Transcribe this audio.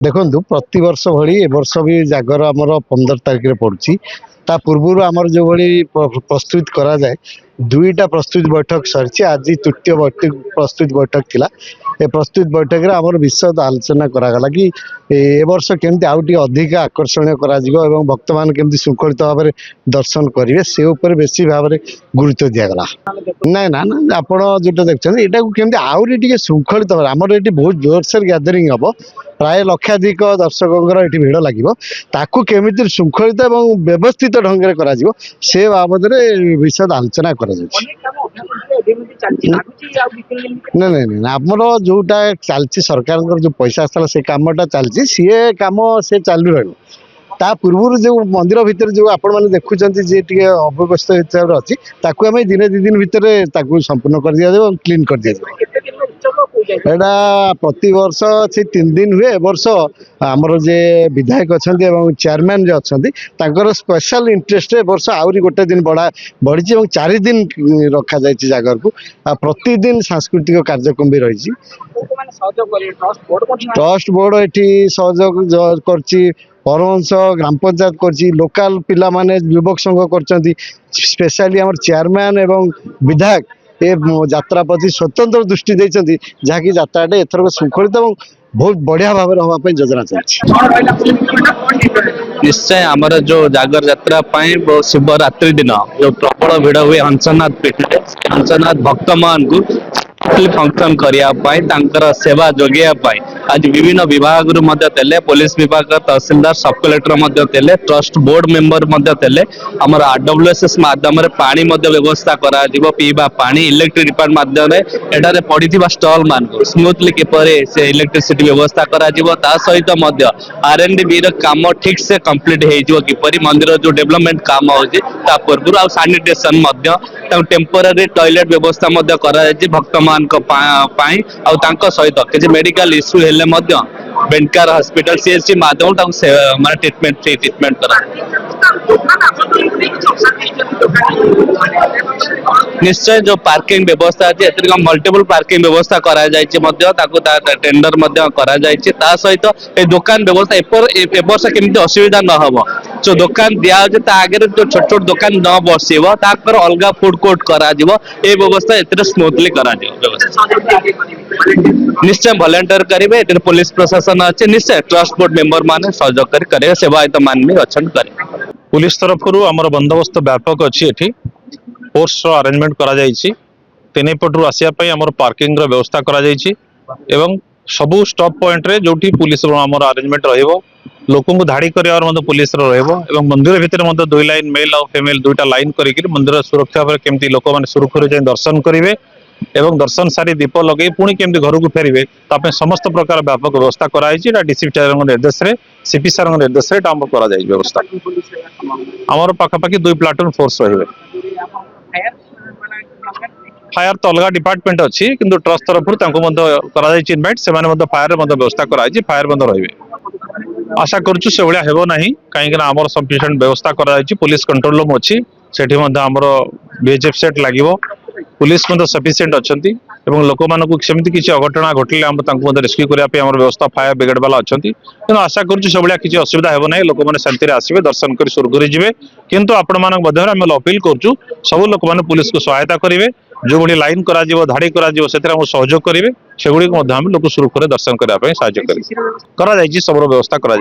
देखु प्रति वर्ष भली ए वर्ष भी जागर आमर 15 तारिख में पड़ुची ता पूर्व आमर जो भली प्रस्तुत करा जाए दुईटा प्रस्तुत बैठक सरी आज तृतीय प्रस्तुत बैठक थिला। ए प्रस्तुत बैठक रे आमर विशद आलोचना करागला कि ए वर्ष केमती आउटी अधिक आकर्षणीय करा जिवो एवं भक्त मान केमती शृंखलित भाव में दर्शन करेंगे से ऊपर बेसी भाव में गुरुत्व दिगला। ना ना ना आपण जो देखते यहाँ केमती आहरी टे शृंखलित भाव आमर ये बहुत जोरसोर गैदरिंग हम प्राय लक्षाधिक दर्शकों ये भिड़ लगे ताकू केमिति शृंखलित और व्यवस्थित ढंग से करा जिवो से बाबद विशद आलोचना कर आमर जोटा चलती सरकार जो पैसा आसला से कमटा चलती सी कम से चालू रहा पूर्व जो मंदिर भितर जो आपण मैंने देखुं जी टे अव्यवस्था हिसाब से अच्छी आम दिने दी दिन भितर संपूर्ण कर दिया जाए क्लीन कर दिया जाए। एटा प्रति वर्ष से 3 दिन हुए वर्ष आमर जे विधायक अच्छा चेयरमैन जो अच्छा स्पेशल इंटरेस्ट वर्ष आहरी गोटे दिन बढ़ी 4 दिन रखा जाए जागर को प्रतिदिन सांस्कृतिक कार्यक्रम भी रही। ट्रस्ट बोर्ड ये सहयोग कर परमंश ग्राम पंचायत कर लोकाल पिला माने युवक संघ कर स्पेशली आम चेयरमैन एवं विधायक ए यात्रा प्रति स्वतंत्र दृष्टि देती जहाँकि यात्रा एथर शृंखलित और बहुत बढ़िया भाव में होगा योजना चलती। निश्चय आमर जो जागर यात्रा शिवरात्रि दिन जो प्रबल भिड़ हुए हंसनाथ पीठ हंसनाथ भक्त मान को फंक्शन करने सेवा जोगे आज विभिन्न विभाग पुलिस विभाग तहसीलदार सब कलेक्टर ट्रस्ट बोर्ड मेंबर आमर आरडब्ल्यूएसएस माध्यम पानी व्यवस्था करा पीवा पानी इलेक्ट्रिक डिपार्टमेंट माध्यम एटारे पड़ी स्टल मान स्मूथली किपर से इलेक्ट्रिसिटी व्यवस्था करा सहित R&D काम ठीक से कंप्लीट होपर मंदिर जो डेवलपमेंट काम होता पूर्व आ सानिटेशन टेम्पोरारी टॉयलेट व्यवस्था भक्त मान सहित किसी मेडिकल इश्यू हेले बेनकार हॉस्पिटल CHC माध्यम माने ट्रीटमेंट फ्री ट्रीटमेंट करा। निश्चय जो पार्किंग व्यवस्था अच्छी मल्टीपल पार्किंग व्यवस्था करा टेंडर करा सहित दुकान व्यवस्था वर्ष केमती असुविधा न हो जो दुकान दिया आगे जो छोट छोट दुकान न बसव अलग फूड कोर्ट करा व्यवस्था ए स्मूथली करा निश्चय वॉलंटियर करेंगे पुलिस प्रशासन अच्छे निश्चय ट्रस्ट बोर्ड मेंबर मान सहयोग करेंगे सेवायत मान भी अच्छा करेंगे। पुलिस तरफ आमर बंदोबस्त व्यापक अच्छी एठी फोर्स अरेंजमेंट करा जायछि तीन पटरू आसिया आमर पार्किंग व्यवस्था करा जायछि एवं सबू स्टॉप पॉइंट रे जोठी पुलिस आमर अरेंजमेंट रहिबो लोकों को धाड़ी करिवार मते पुलिस रहिबो एवं मंदिर भितर मते 2 लाइन मेल और फीमेल दुईटा लाइन करिक मंदिर सुरक्षा पर केमती लोक माने सुरक्षित जाय दर्शन करिवे एवं दर्शन सारी दीप लगे पुणी केमती घर को फेरवे तापे समस्त प्रकार व्यापक व्यवस्था कराई डीसीपी सार निर्देश में सीपी सार निर्देश में करा व्यवस्था आमर पाखापाखि 2 प्लाटून फोर्स रही फायर तो अलग डिपार्टमेंट अच्छी किंतु ट्रस्ट तरफ इनभाइट से फायर व्यवस्था कराई फायर रही आशा करुँ से भाया हेबो नहीं कहीं आमर सफिशिएंट व्यवस्था कराई पुलिस कंट्रोल रूम अच्छी सेठी आमर BHF सेट लगे पुलिस सफिशिएंट अच्छा लोक मानक सेमती किसी अघटना घटले रेस्क्यू करने व्यवस्था फायर ब्रिगेड वाला अच्छा तेणु आशा करुँ से भाया किसी असुविधा हेबो नहीं लोक मैंने शांति आसवे दर्शन कर सुरघुरी जी किंतु आपण मान अपील करूँ सब लोक मैंने पुलिस को सहायता करेंगे जो भाई लाइन करा धाड़ी करा सहयोग करेंगे से लोक सुरक्षित दर्शन करने सब व्यवस्था करा